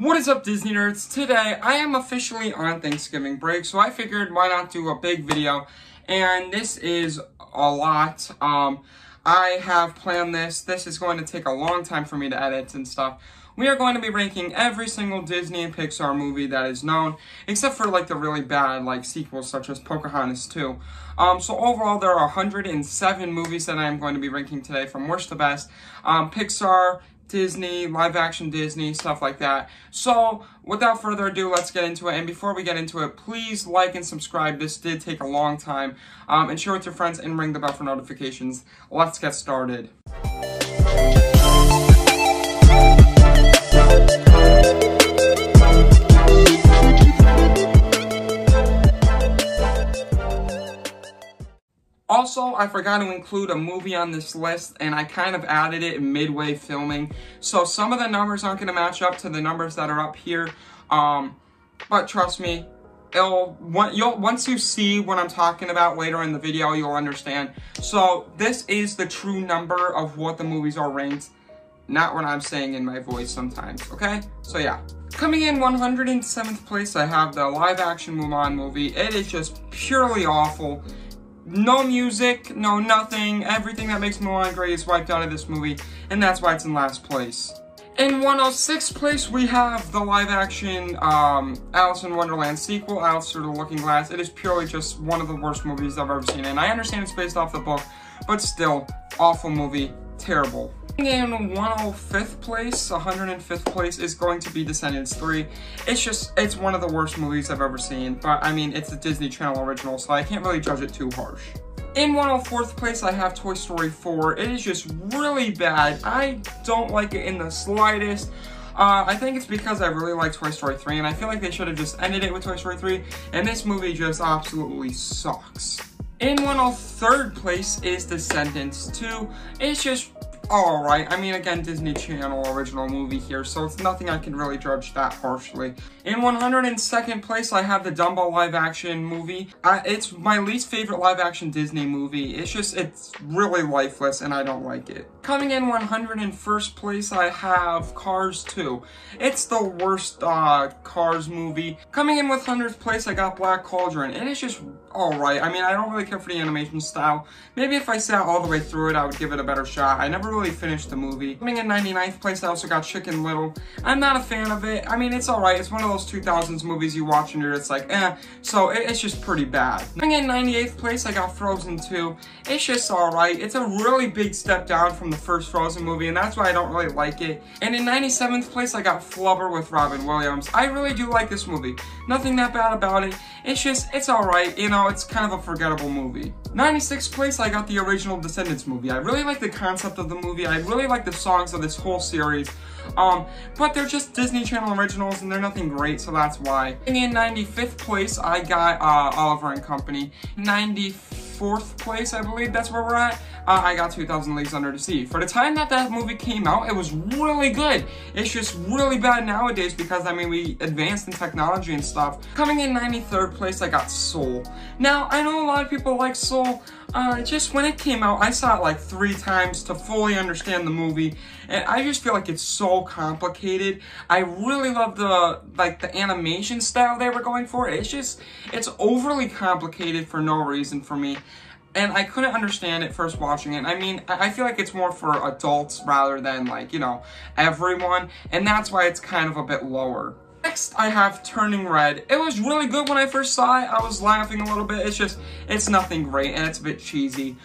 What is up, Disney nerds? Today, I am officially on Thanksgiving break, so I figured why not do a big video, and this is a lot. I have planned this. This is going to take a long time for me to edit and stuff. We are going to be ranking every single Disney and Pixar movie that is known, except for like the really bad like sequels such as Pocahontas 2. So overall, there are 107 movies that I am going to be ranking today from worst to best. Pixar, Disney, live action Disney, stuff like that. So, without further ado, let's get into it. And before we get into it, please like and subscribe. This did take a long time. And share with your friends and ring the bell for notifications. Let's get started. Also, I forgot to include a movie on this list, and I kind of added it midway filming. So some of the numbers aren't going to match up to the numbers that are up here. But trust me, once you see what I'm talking about later in the video, you'll understand. So this is the true number of what the movies are ranked, not what I'm saying in my voice sometimes, okay? So yeah. Coming in 107th place, I have the live action Mulan movie. It is just purely awful. No music, no nothing. Everything that makes Mulan great is wiped out of this movie, and that's why it's in last place. In 106th place, we have the live-action Alice in Wonderland sequel, Alice Through the Looking Glass. It is purely just one of the worst movies I've ever seen, and I understand it's based off the book, but still, awful movie, terrible. In 105th place, 105th place is going to be Descendants 3. It's one of the worst movies I've ever seen, but I mean, it's a Disney Channel original, so I can't really judge it too harsh. In 104th place, I have Toy Story 4. It is just really bad. I don't like it in the slightest. I think it's because I really like Toy Story 3, and I feel like they should have just ended it with Toy Story 3, and this movie just absolutely sucks. In 103rd place is Descendants 2. It's just alright. I mean, again, Disney Channel original movie here, so it's nothing I can really judge that harshly. In 102nd place, I have the Dumbo live action movie. It's my least favorite live action Disney movie. It's really lifeless, and I don't like it. Coming in 101st place, I have Cars 2. It's the worst Cars movie. Coming in with 100th place, I got Black Cauldron. It is just alright. I mean, I don't really care for the animation style. Maybe if I sat all the way through it, I would give it a better shot. I never really finished the movie. Coming in 99th place, I also got Chicken Little. I'm not a fan of it. I mean, it's alright. It's one of those 2000s movies you watch and you're just like, eh. So it's just pretty bad. Coming in 98th place, I got Frozen 2. It's just alright. It's a really big step down from the first Frozen movie, and that's why I don't really like it. And in 97th place, I got Flubber with Robin Williams. I really do like this movie. Nothing that bad about it. It's alright. You know, it's kind of a forgettable movie. 96th place, I got the original Descendants movie. I really like the concept of the movie. I really like the songs of this whole series. But they're just Disney Channel originals and they're nothing great, so that's why. In 95th place, I got Oliver and Company. 94th place, I believe that's where we're at. I got 2000 Leagues Under the Sea. For the time that movie came out, it was really good. It's just really bad nowadays because, I mean, we advanced in technology and stuff. Coming in 93rd place, I got Soul. Now, I know a lot of people like Soul. Just when it came out, I saw it like 3 times to fully understand the movie, and I just feel like it's so complicated. I really love the animation style they were going for. It's overly complicated for no reason for me. And I couldn't understand it first watching it. I mean, I feel like it's more for adults rather than like, you know, everyone. And that's why it's kind of a bit lower. Next, I have Turning Red. It was really good when I first saw it. I was laughing a little bit. It's nothing great and it's a bit cheesy.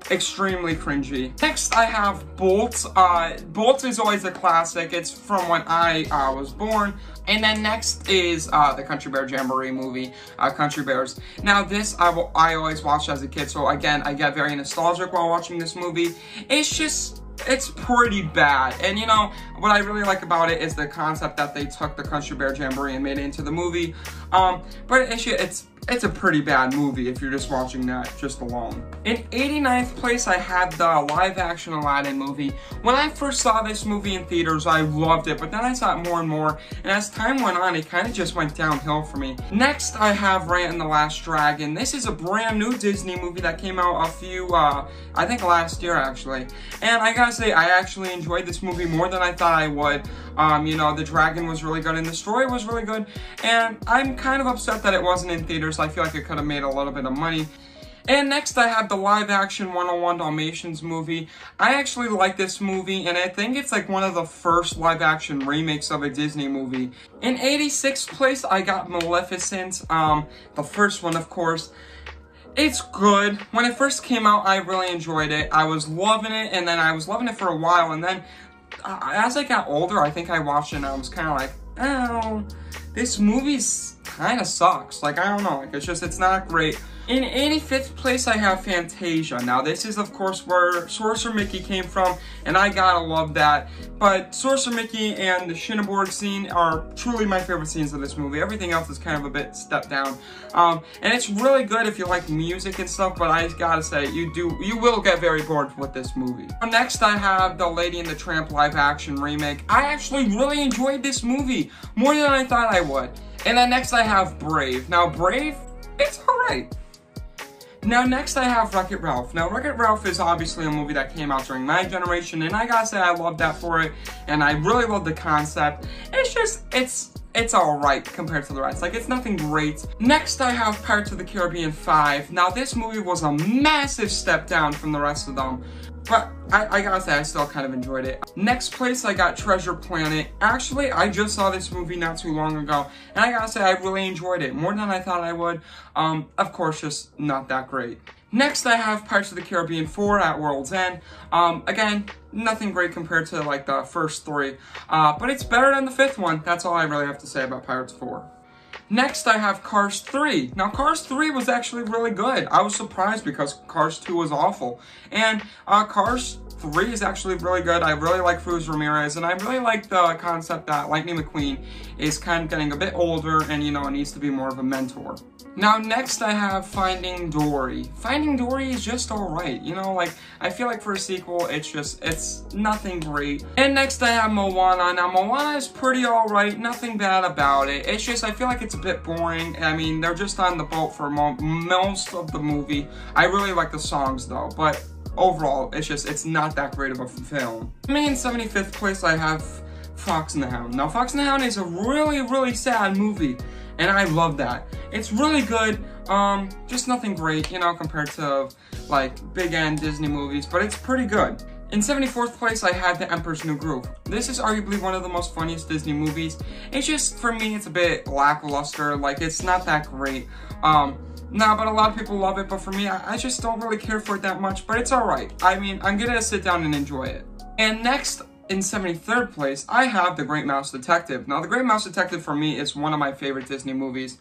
Extremely cringy. Next, I have Bolt. Bolt is always a classic. It's from when I was born. And then next is the Country Bear Jamboree movie, Country Bears. Now this I always watched as a kid, so again, I get very nostalgic while watching this movie. It's pretty bad. And you know, what I really like about it is the concept that they took the Country Bear Jamboree and made it into the movie. But it's a pretty bad movie if you're just watching that just alone. In 89th place, I had the live-action Aladdin movie. When I first saw this movie in theaters, I loved it, but then I saw it more and more, and as time went on, it kind of just went downhill for me. Next, I have Raya and the Last Dragon. This is a brand new Disney movie that came out I think last year, actually. And I gotta gotta say, I actually enjoyed this movie more than I thought I would. You know, the dragon was really good and the story was really good. And I'm kind of upset that it wasn't in theaters. I feel like it could have made a little bit of money. And next I have the live-action 101 Dalmatians movie. I actually like this movie, and I think it's like one of the first live-action remakes of a Disney movie. In 86th place, I got Maleficent, the first one, of course. It's good. When it first came out, I really enjoyed it. I was loving it, and then I was loving it for a while, and then as I got older, I think I watched it, and I was kind of like, oh, this movie's kind of sucks. Like, I don't know, like, it's not great. In 85th place, I have Fantasia. Now, this is, of course, where Sorcerer Mickey came from, and I gotta love that. But Sorcerer Mickey and the Shinneborg scene are truly my favorite scenes of this movie. Everything else is kind of a bit stepped down. And it's really good if you like music and stuff, but I gotta say, you will get very bored with this movie. Next, I have the Lady and the Tramp live-action remake. I actually really enjoyed this movie, more than I thought I would. And then next, I have Brave. Now, Brave, it's alright. Now, next I have Wreck-It Ralph. Now, Wreck-It Ralph is obviously a movie that came out during my generation, and I gotta say I love that for it, and I really love the concept. It's just, it's alright compared to the rest. Like, it's nothing great. Next, I have Pirates of the Caribbean 5. Now, this movie was a massive step down from the rest of them, but I gotta say, I still kind of enjoyed it. Next place, I got Treasure Planet. Actually, I just saw this movie not too long ago, and I gotta say, I really enjoyed it, more than I thought I would. Of course, just not that great. Next, I have Pirates of the Caribbean 4 at World's End. Again, nothing great compared to, like, the first three, but it's better than the fifth one. That's all I really have to say about Pirates 4. Next, I have Cars 3. Now, Cars 3 was actually really good. I was surprised because Cars 2 was awful. And Cars 3 is actually really good. I really like Cruz Ramirez, and I really like the concept that Lightning McQueen is kind of getting a bit older and, you know, needs to be more of a mentor. Now, next I have Finding Dory. Finding Dory is just alright, you know, like, I feel like for a sequel, it's nothing great. And next I have Moana. Now, Moana is pretty alright, nothing bad about it. It's just, I feel like it's a bit boring. I mean, they're just on the boat for most of the movie. I really like the songs, though, but overall, it's not that great of a film. I mean, in 75th place, I have Fox and the Hound. Now, Fox and the Hound is a really, really sad movie, and I love that. It's really good, just nothing great, you know, compared to, like, big-end Disney movies, but it's pretty good. In 74th place, I had The Emperor's New Groove. This is arguably one of the most funniest Disney movies. It's just, for me, it's a bit lackluster, like, it's not that great. No, but a lot of people love it, but for me, I just don't really care for it that much, but it's alright. I mean, I'm gonna sit down and enjoy it. And next, in 73rd place, I have The Great Mouse Detective. Now, The Great Mouse Detective, for me, is one of my favorite Disney movies.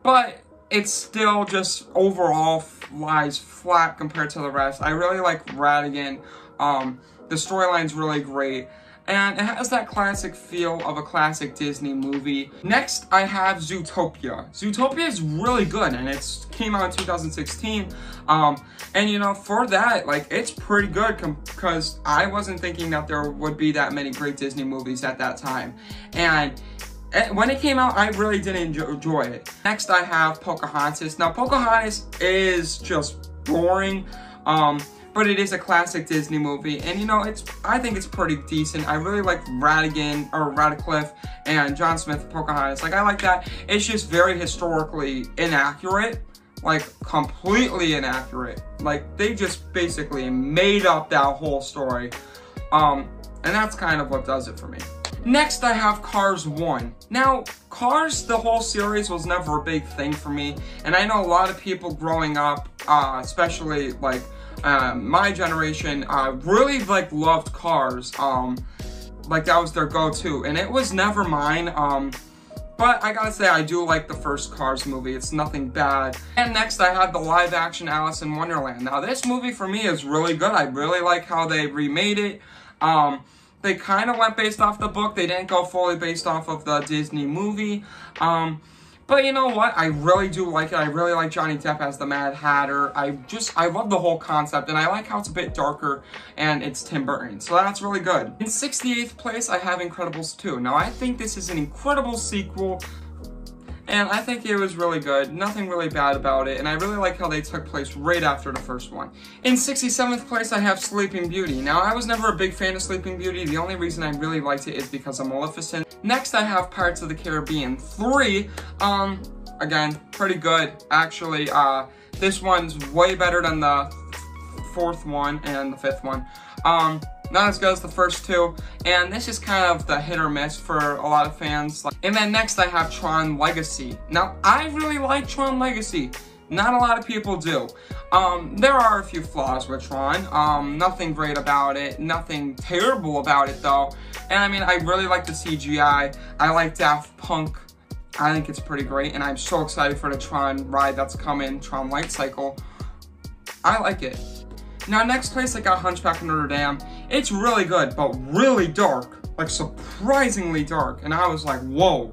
But it's still just overall lies flat compared to the rest. I really like Ratigan. The storyline's really great. And it has that classic feel of a classic Disney movie. Next, I have Zootopia. Zootopia is really good, and it came out in 2016. And you know, for that, like, it's pretty good because I wasn't thinking that there would be that many great Disney movies at that time. And when it came out, I really did enjoy it. Next, I have Pocahontas. Now, Pocahontas is just boring. But it is a classic Disney movie, and you know, I think it's pretty decent. I really like Radcliffe and John Smith Pocahontas. Like, I like that. It's just very historically inaccurate, like completely inaccurate. Like, they just basically made up that whole story, and that's kind of what does it for me. Next, I have Cars 1. Now, Cars, the whole series, was never a big thing for me, and I know a lot of people growing up, especially like my generation, really like loved Cars. Like, that was their go-to, and it was never mine. But I gotta say, I do like the first Cars movie. It's nothing bad. And next, I have the live-action Alice in Wonderland. Now, this movie for me is really good. I really like how they remade it. They kind of went based off the book. They didn't go fully based off of the Disney movie. But you know what? I really do like it. I really like Johnny Depp as the Mad Hatter. I love the whole concept, and I like how it's a bit darker, and it's Tim Burton. So that's really good. In 68th place, I have Incredibles 2. Now, I think this is an incredible sequel. and I think it was really good. Nothing really bad about it, and I really like how they took place right after the first one. In 67th place, I have Sleeping Beauty. Now, I was never a big fan of Sleeping Beauty. The only reason I really liked it is because of Maleficent. Next, I have Pirates of the Caribbean 3. Again, pretty good, actually. This one's way better than the fourth one and the fifth one. Not as good as the first two, and this is kind of the hit or miss for a lot of fans. And then next I have Tron Legacy. Now, I really like Tron Legacy. Not a lot of people do. There are a few flaws with Tron. Nothing great about it, nothing terrible about it though. And I mean, I really like the CGI. I like Daft Punk. I think it's pretty great, and I'm so excited for the Tron ride that's coming, Tron Light Cycle. I like it. Now, next place I got Hunchback of Notre Dame. It's really good, but really dark. Like, surprisingly dark. And I was like, whoa.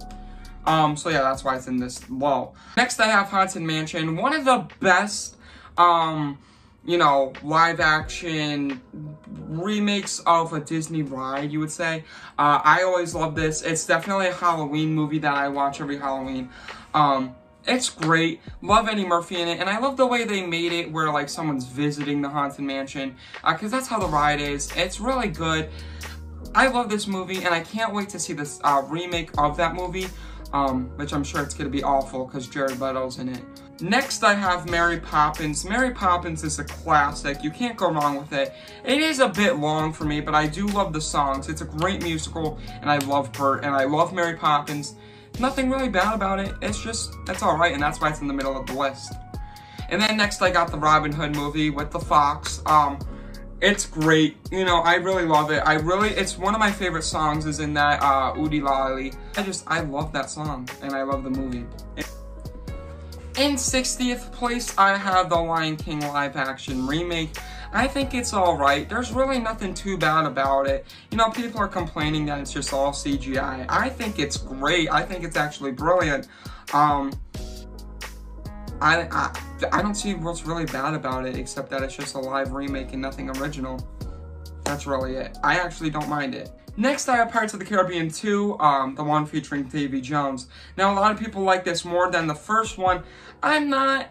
So yeah, that's why it's in this low. Next, I have Haunted Mansion. One of the best, you know, live-action remakes of a Disney ride, you would say. I always love this. It's definitely a Halloween movie that I watch every Halloween. It's great. Love Eddie Murphy in it, and I love the way they made it where, like, someone's visiting the Haunted Mansion, because that's how the ride is. It's really good. I love this movie, and I can't wait to see this remake of that movie, which I'm sure it's going to be awful, because Jared Leto's in it. Next, I have Mary Poppins. Mary Poppins is a classic. You can't go wrong with it. It is a bit long for me, but I do love the songs. It's a great musical, and I love Bert, and I love Mary Poppins. Nothing really bad about it. It's just, it's alright, and that's why it's in the middle of the list. And then next I got the Robin Hood movie with the fox. It's great. You know, I really love it. It's one of my favorite songs is in that, Oodie Lolly. I love that song, and I love the movie. In 60th place, I have the Lion King live action remake. I think it's alright. There's really nothing too bad about it. You know, people are complaining that it's just all CGI. I think it's great. I think it's actually brilliant. I don't see what's really bad about it, except that it's just a live remake and nothing original. That's really it. I actually don't mind it. Next, I have Pirates of the Caribbean 2, the one featuring Davy Jones. Now, a lot of people like this more than the first one. I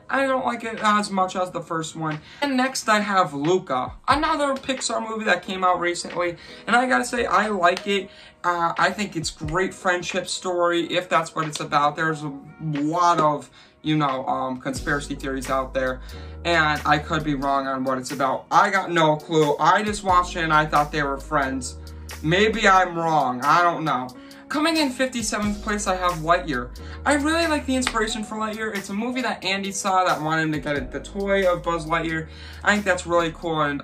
don't like it as much as the first one. And next, I have Luca, another Pixar movie that came out recently. And I gotta say, I like it. I think it's a great friendship story, if that's what it's about. There's a lot of, you know, conspiracy theories out there. And I could be wrong on what it's about. I got no clue. I just watched it and I thought they were friends. Maybe I'm wrong, I don't know. Coming in 57th place, I have Lightyear. I really like the inspiration for Lightyear. It's a movie that Andy saw that wanted him to get the toy of Buzz Lightyear. I think that's really cool and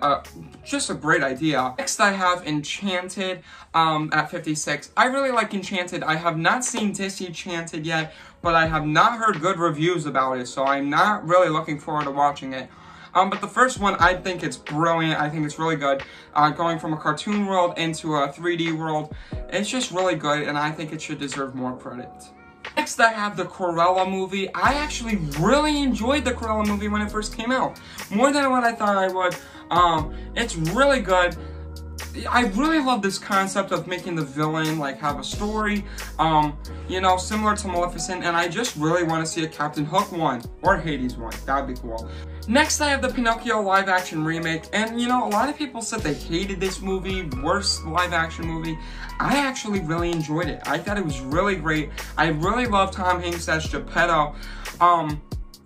just a great idea. Next, I have Enchanted at 56. I really like Enchanted. I have not seen Disenchanted yet, but I have not heard good reviews about it, so I'm not really looking forward to watching it. But the first one, I think it's brilliant. I think it's really good. Going from a cartoon world into a 3D world, it's just really good, and I think it should deserve more credit. Next, I have the Cruella movie. I actually really enjoyed the Cruella movie when it first came out. More than what I thought I would. It's really good. I really love this concept of making the villain, like, have a story, you know, similar to Maleficent, and I just really want to see a Captain Hook one, or Hades one. That'd be cool. Next, I have the Pinocchio live-action remake, and, you know, a lot of people said they hated this movie, worst live-action movie. I actually really enjoyed it. I thought it was really great. I really love Tom Hanks as Geppetto. I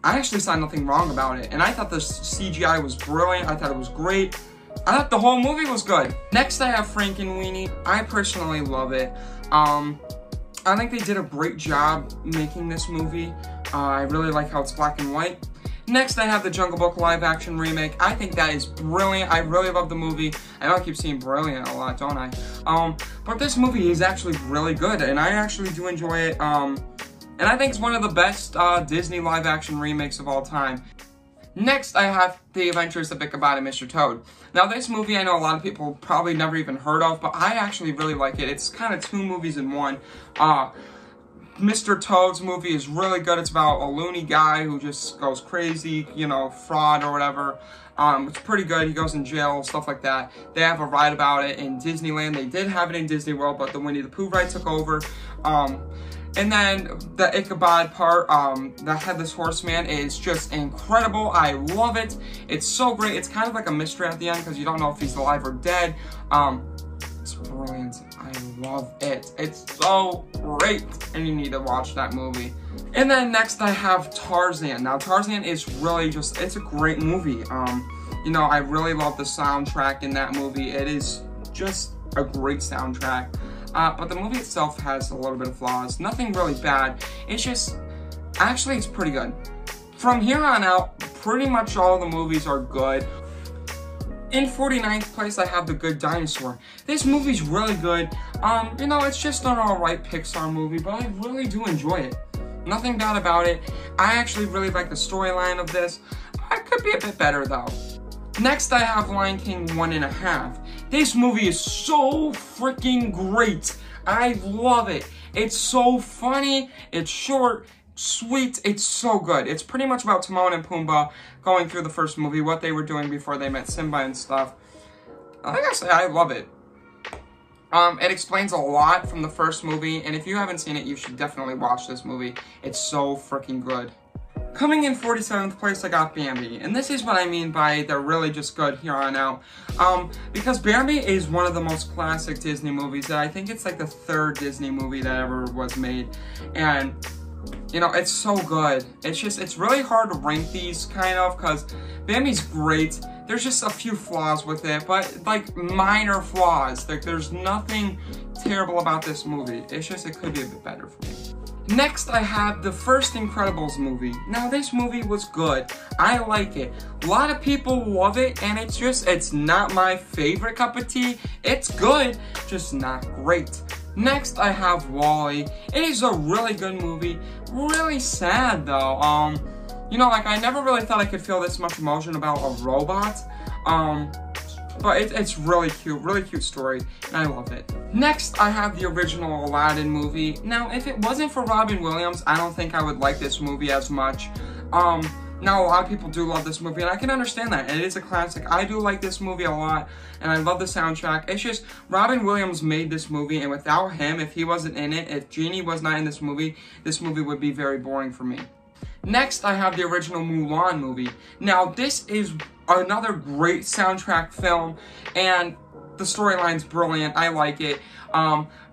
actually saw nothing wrong about it, and I thought the CGI was brilliant. I thought it was great. I thought the whole movie was good. Next, I have Frankenweenie. I personally love it. I think they did a great job making this movie. I really like how it's black and white. Next, I have the Jungle Book live-action remake. I think that is brilliant. I really love the movie. I know I keep saying brilliant a lot, don't I? But this movie is actually really good, and I actually do enjoy it. And I think it's one of the best Disney live-action remakes of all time. Next, I have The Adventures of Ichabod and Mr. Toad. Now, this movie I know a lot of people probably never even heard of, but I actually really like it. It's kind of two movies in one. Mr. Toad's movie is really good. It's about a loony guy who just goes crazy, you know, fraud or whatever. It's pretty good. He goes in jail, stuff like that. They have a ride about it in Disneyland. They did have it in Disney World, but the Winnie the Pooh ride took over. And then the Ichabod part, the Headless Horseman, is just incredible. I love it. It's so great. It's kind of like a mystery at the end because you don't know if he's alive or dead. It's brilliant. I love it. It's so great. And you need to watch that movie. And then next I have Tarzan. Now Tarzan is really just, it's a great movie. You know, I really love the soundtrack in that movie. It is just a great soundtrack. But the movie itself has a little bit of flaws. Nothing really bad. It's just, actually it's pretty good. From here on out, pretty much all the movies are good. In 49th place, I have The Good Dinosaur. This movie's really good. You know, it's just an alright Pixar movie, but I really do enjoy it. Nothing bad about it. I actually really like the storyline of this. It could be a bit better though. Next, I have Lion King 1.5. This movie is so freaking great. I love it. It's so funny. It's short, sweet. It's so good. It's pretty much about Timon and Pumbaa going through the first movie, what they were doing before they met Simba and stuff. I gotta say, I love it. It explains a lot from the first movie, and if you haven't seen it, you should definitely watch this movie. It's so freaking good. Coming in 47th place, I got Bambi, and this is what I mean by they're really just good here on out. Because Bambi is one of the most classic Disney movies. I think it's like the 3rd Disney movie that ever was made, and you know, it's so good. It's just, it's really hard to rank these kind of, because Bambi's great. There's just a few flaws with it, but like minor flaws. Like there's nothing terrible about this movie. It's just, it could be a bit better for me. Next, I have the first Incredibles movie. Now, this movie was good. I like it. A lot of people love it, and it's just, it's not my favorite cup of tea. It's good, just not great. Next, I have WALL-E. It is a really good movie. Really sad, though. You know, like, I never really thought I could feel this much emotion about a robot. But it's really cute story, and I love it. Next, I have the original Aladdin movie. Now, if it wasn't for Robin Williams, I don't think I would like this movie as much. Now, a lot of people do love this movie, and I can understand that. It is a classic. I do like this movie a lot, and I love the soundtrack. It's just, Robin Williams made this movie, and without him, if he wasn't in it, if Genie was not in this movie would be very boring for me. Next, I have the original Mulan movie. Now, this is another great soundtrack film, and the storyline's brilliant. I like it.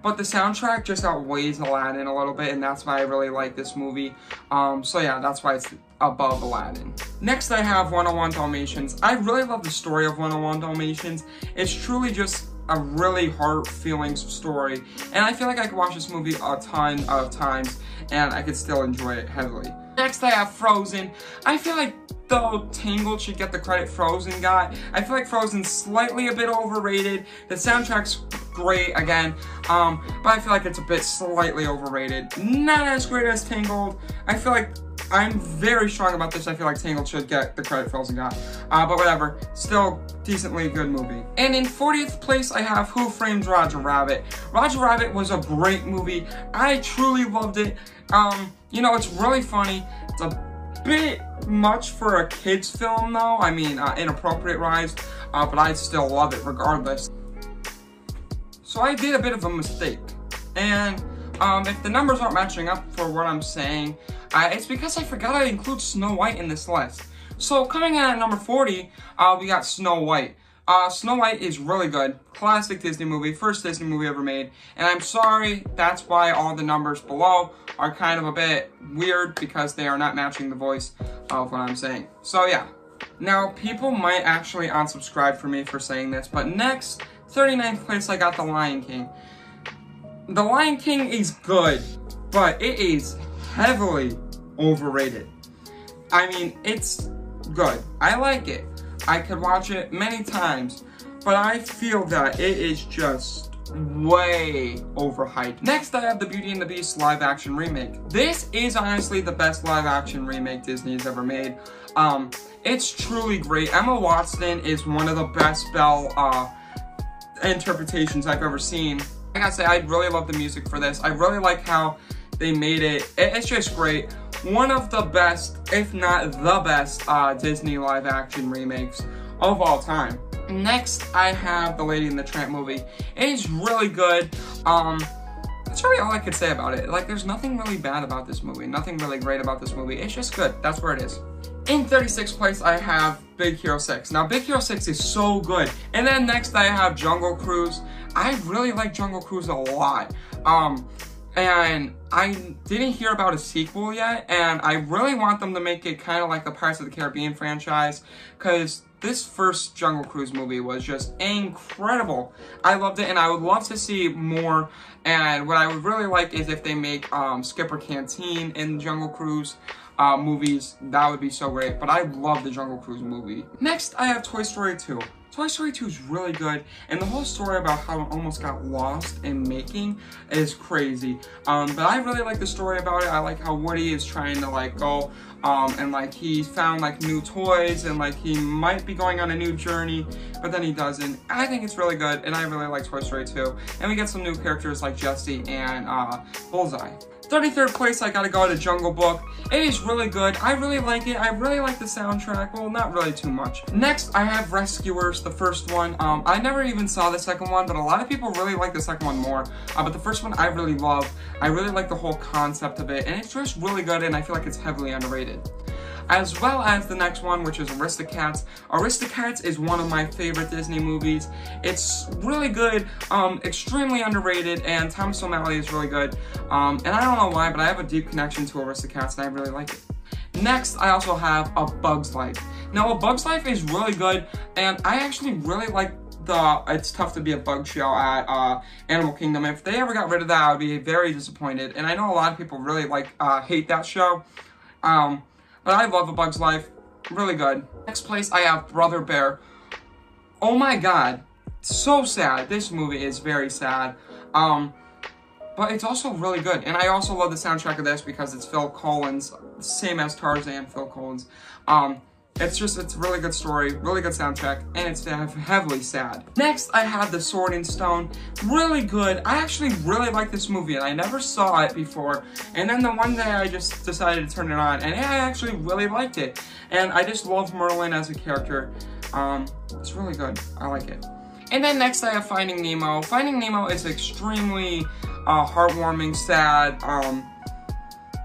But the soundtrack just outweighs Aladdin a little bit, and that's why I really like this movie. So yeah, that's why it's above Aladdin. Next, I have 101 Dalmatians. I really love the story of 101 Dalmatians. It's truly just a really heart-feeling story, and I feel like I could watch this movie a ton of times, and I could still enjoy it heavily. Next, I have Frozen. I feel like though Tangled should get the credit Frozen got. I feel like Frozen's slightly a bit overrated. The soundtrack's great again, but I feel like it's a bit slightly overrated. Not as great as Tangled. I feel like I'm very strong about this. I feel like Tangled should get the credit Frozen got. But whatever, still decently good movie. And in 40th place, I have Who Framed Roger Rabbit. Roger Rabbit was a great movie. I truly loved it. You know, it's really funny. It's a bit much for a kid's film though. I mean, inappropriate-wise, but I still love it regardless. So I did a bit of a mistake. And if the numbers aren't matching up for what I'm saying, it's because I forgot I include Snow White in this list. So coming in at number 40, we got Snow White. Snow White is really good. Classic Disney movie, first Disney movie ever made. And I'm sorry, that's why all the numbers below are kind of a bit weird because they are not matching the voice of what I'm saying. So yeah. Now, people might actually unsubscribe for me for saying this, but next, 39th place, I got The Lion King. The Lion King is good, but it is heavily overrated. I mean, it's good. I like it. I could watch it many times, but I feel that it is just way overhyped. Next, I have the Beauty and the Beast live action remake. This is honestly the best live action remake Disney has ever made. It's truly great. Emma Watson is one of the best Belle interpretations I've ever seen. I gotta say, I really love the music for this. I really like how they made it. It's just great. One of the best, if not the best, Disney live action remakes of all time. Next, I have the Lady and the Tramp movie. It is really good. That's really all I could say about it. Like, there's nothing really bad about this movie. Nothing really great about this movie. It's just good. That's where it is. In 36th place, I have Big Hero 6. Now, Big Hero 6 is so good. And then next, I have Jungle Cruise. I really like Jungle Cruise a lot. And I didn't hear about a sequel yet, and I really want them to make it kind of like the Pirates of the Caribbean franchise, because this first Jungle Cruise movie was just incredible. I loved it, and I would love to see more. And what I would really like is if they make Skipper Canteen in Jungle Cruise movies. That would be so great. But I love the Jungle Cruise movie. Next, I have Toy Story 2. Toy Story 2 is really good, and the whole story about how it almost got lost in making is crazy. But I really like the story about it. I like how Woody is trying to like go and like he found like new toys, and like he might be going on a new journey, but then he doesn't. I think it's really good, and I really like Toy Story 2. And we get some new characters like Jessie and Bullseye. 33rd place, I gotta go to Jungle Book. It is really good. I really like it. I really like the soundtrack. Well, not really too much. Next, I have Rescuers, the first one. I never even saw the second one, but a lot of people really like the second one more. But the first one I really love. I really like the whole concept of it, and it's just really good, and I feel like it's heavily underrated. As well as the next one, which is Aristocats. Aristocats is one of my favorite Disney movies. It's really good, extremely underrated, and Thomas O'Malley is really good. And I don't know why, but I have a deep connection to Aristocats, and I really like it. Next, I also have A Bug's Life. Now, A Bug's Life is really good, and I actually really like the It's Tough to Be a Bug show at Animal Kingdom. If they ever got rid of that, I would be very disappointed. And I know a lot of people really hate that show. But I love A Bug's Life. Really good. Next place, I have Brother Bear. Oh my god. So sad. This movie is very sad. But it's also really good. And I also love the soundtrack of this because it's Phil Collins. Same as Tarzan, Phil Collins. It's a really good story, really good soundtrack, and it's heavily sad. Next, I have The Sword and Stone. Really good. I actually really like this movie, and I never saw it before. And then the one day I just decided to turn it on, and I actually really liked it. And I just love Merlin as a character. It's really good. I like it. And then next I have Finding Nemo. Finding Nemo is extremely heartwarming, sad,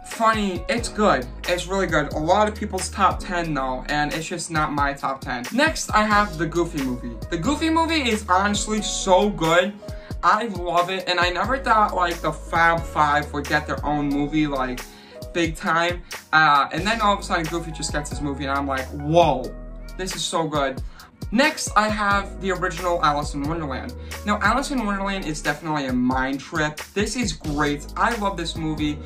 funny. It's good. It's really good. A lot of people's top 10 though, and it's just not my top 10. Next, I have the Goofy movie. The Goofy movie is honestly so good. I love it, and I never thought like the Fab Five would get their own movie like big time. And then all of a sudden Goofy just gets his movie, and I'm like, whoa, this is so good. Next, I have the original Alice in Wonderland. Now, Alice in Wonderland is definitely a mind trip. This is great. I love this movie.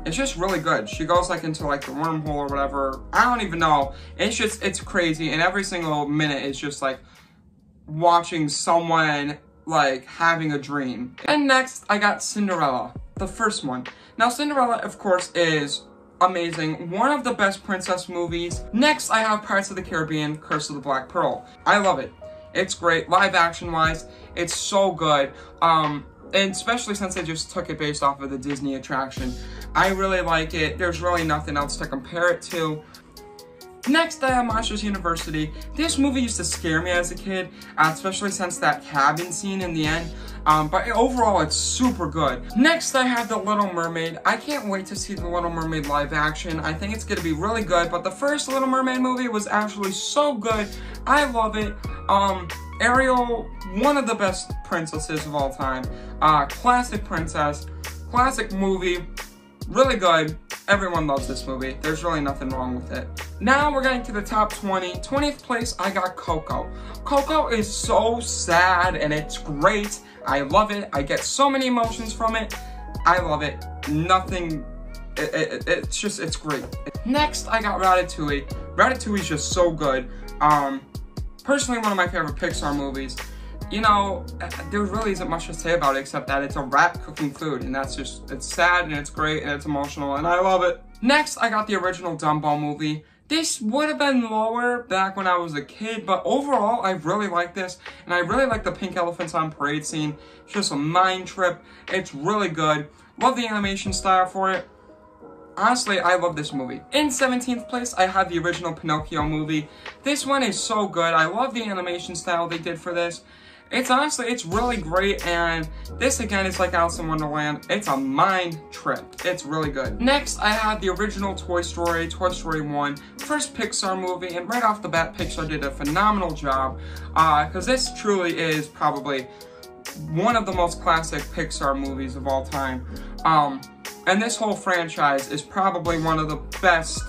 It's just really good. She goes like into like the wormhole or whatever. I don't even know. It's crazy, and every single minute is just like watching someone like having a dream. And next, I got Cinderella, the first one. Now, Cinderella, of course, is amazing. One of the best princess movies. Next, I have Pirates of the Caribbean, Curse of the Black Pearl. I love it. It's great. Live action wise, it's so good. And especially since they just took it based off of the Disney attraction. I really like it. There's really nothing else to compare it to. Next, I have Monsters University. This movie used to scare me as a kid, especially since that cabin scene in the end. But overall, it's super good. Next, I have The Little Mermaid. I can't wait to see The Little Mermaid live action. I think it's going to be really good, but the first Little Mermaid movie was actually so good. I love it. Ariel, one of the best princesses of all time. Classic princess, classic movie, really good. Everyone loves this movie. There's really nothing wrong with it. Now we're getting to the top 20. 20th place, I got Coco. Coco is so sad and it's great. I love it. I get so many emotions from it. I love it. Nothing, it's great. Next, I got Ratatouille. Ratatouille is just so good. Personally, one of my favorite Pixar movies. You know, there really isn't much to say about it except that it's a rat cooking food, and that's just, it's sad and it's great and it's emotional and I love it. Next, I got the original Dumbo movie. This would have been lower back when I was a kid, but overall, I really like this, and I really like the pink elephants on parade scene. It's just a mind trip. It's really good. Love the animation style for it. Honestly, I love this movie. In 17th place, I have the original Pinocchio movie. This one is so good. I love the animation style they did for this. It's really great, and this again is like Alice in Wonderland. It's a mind trip. It's really good. Next, I have the original Toy Story 1, first Pixar movie, and right off the bat, Pixar did a phenomenal job, because this truly is probably one of the most classic Pixar movies of all time. And this whole franchise is probably one of the best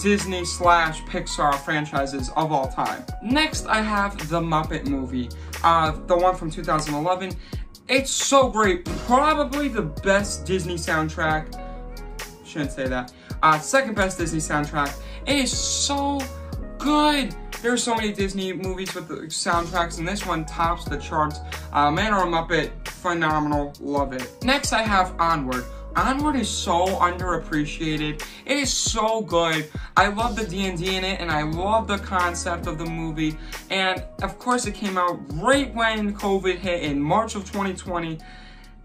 Disney/Pixar franchises of all time. Next, I have the Muppet movie, the one from 2011. It's so great, probably the best Disney soundtrack. Shouldn't say that. Second best Disney soundtrack. It is so good. There's so many Disney movies with the soundtracks, and this one tops the charts. Man or a Muppet, phenomenal, love it. Next, I have Onward. Onward is so underappreciated. It is so good. I love the D&D in it, and I love the concept of the movie. And of course, it came out right when COVID hit in March of 2020.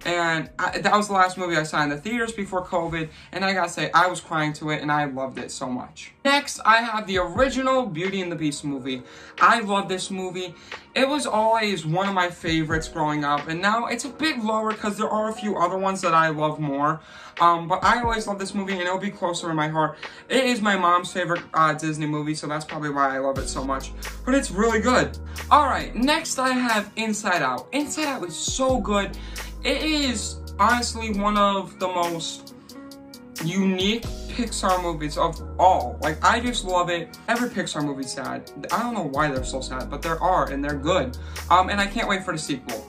And that was the last movie I saw in the theaters before COVID, and I gotta say, I was crying to it, and I loved it so much. Next, I have the original Beauty and the Beast movie. I love this movie. It was always one of my favorites growing up, and now it's a bit lower because there are a few other ones that I love more. But I always love this movie, and it'll be closer in my heart. It is my mom's favorite Disney movie, so that's probably why I love it so much. But it's really good. Alright, next I have Inside Out. Inside Out is so good. It is honestly one of the most unique Pixar movies of all. Like, I just love it. Every Pixar movie's sad. I don't know why they're so sad, but there are, and they're good. And I can't wait for the sequel.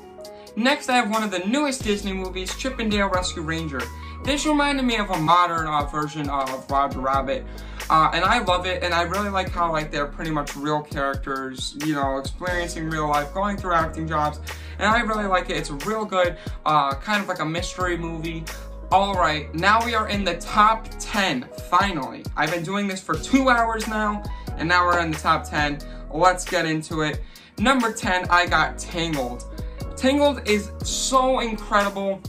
Next, I have one of the newest Disney movies, Chip 'n Dale Rescue Ranger. This reminded me of a modern version of Roger Rabbit. And I love it, and I really like how, like, they're pretty much real characters, you know, experiencing real life, going through acting jobs, and I really like it. It's a real good, kind of like a mystery movie. Alright, now we are in the top 10, finally. I've been doing this for 2 hours now, and now we're in the top 10. Let's get into it. Number 10, I got Tangled. Tangled is so incredible.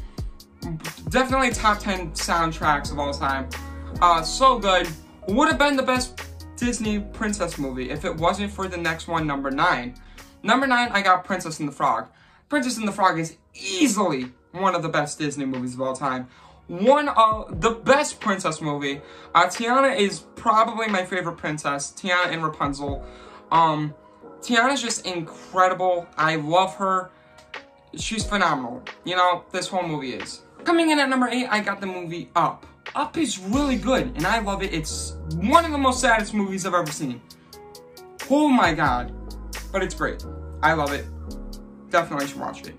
Definitely top 10 soundtracks of all time. So good. Would have been the best Disney princess movie if it wasn't for the next one, number 9. Number 9, I got Princess and the Frog. Princess and the Frog is easily one of the best Disney movies of all time. One of the best princess movie. Tiana is probably my favorite princess. Tiana and Rapunzel. Tiana's just incredible. I love her. She's phenomenal. You know, this whole movie is. Coming in at number 8, I got the movie Up. Up is really good, and I love it. It's one of the most saddest movies I've ever seen. Oh my god. But it's great. I love it. Definitely should watch it.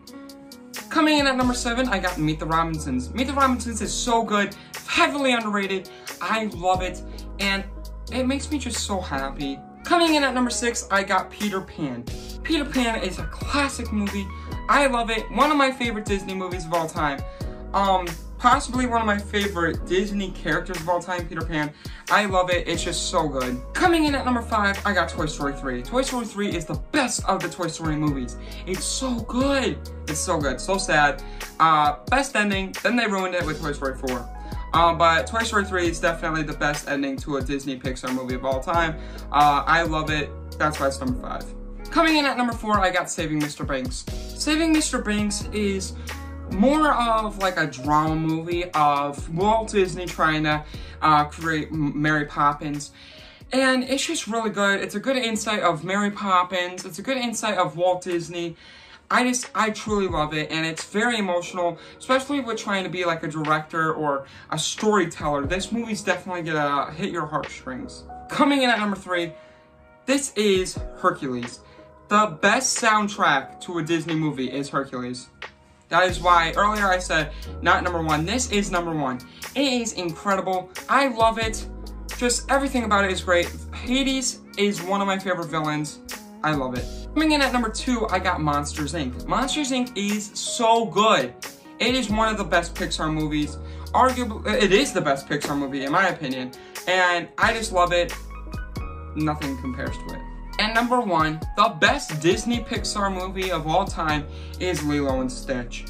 Coming in at number 7, I got Meet the Robinsons. Meet the Robinsons is so good, heavily underrated. I love it, and it makes me just so happy. Coming in at number 6, I got Peter Pan. Peter Pan is a classic movie. I love it. One of my favorite Disney movies of all time. Possibly one of my favorite Disney characters of all time, Peter Pan. I love it. It's just so good. Coming in at number 5, I got Toy Story 3. Toy Story 3 is the best of the Toy Story movies. It's so good. It's so good. So sad. Best ending. Then they ruined it with Toy Story 4. But Toy Story 3 is definitely the best ending to a Disney Pixar movie of all time. I love it. That's why it's number 5. Coming in at number 4, I got Saving Mr. Banks. Saving Mr. Banks is more of like a drama movie of Walt Disney trying to create Mary Poppins. And it's just really good. It's a good insight of Mary Poppins. It's a good insight of Walt Disney. I truly love it, and it's very emotional, especially with trying to be like a director or a storyteller. This movie's definitely gonna hit your heartstrings. Coming in at number 3, this is Hercules. The best soundtrack to a Disney movie is Hercules. That is why earlier I said not number 1. This is number 1. It is incredible. I love it. Just everything about it is great. Hades is one of my favorite villains. I love it. Coming in at number 2, I got Monsters, Inc. Monsters, Inc. is so good. It is one of the best Pixar movies. Arguably, it is the best Pixar movie in my opinion. And I just love it. nothing compares to it. And number 1, the best Disney Pixar movie of all time is Lilo and Stitch.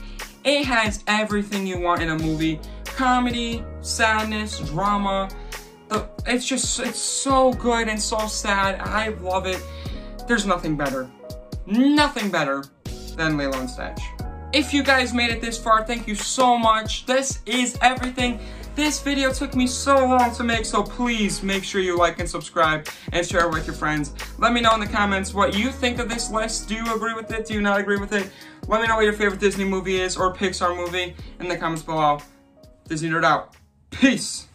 It has everything you want in a movie. Comedy, sadness, drama. It's so good and so sad. I love it. There's nothing better than Lilo and Stitch. If you guys made it this far, thank you so much. This is everything. This video took me so long to make, so please make sure you like and subscribe and share it with your friends. Let me know in the comments what you think of this list. Do you agree with it? Do you not agree with it? Let me know what your favorite Disney movie is or Pixar movie in the comments below. Disney Nerd out. Peace.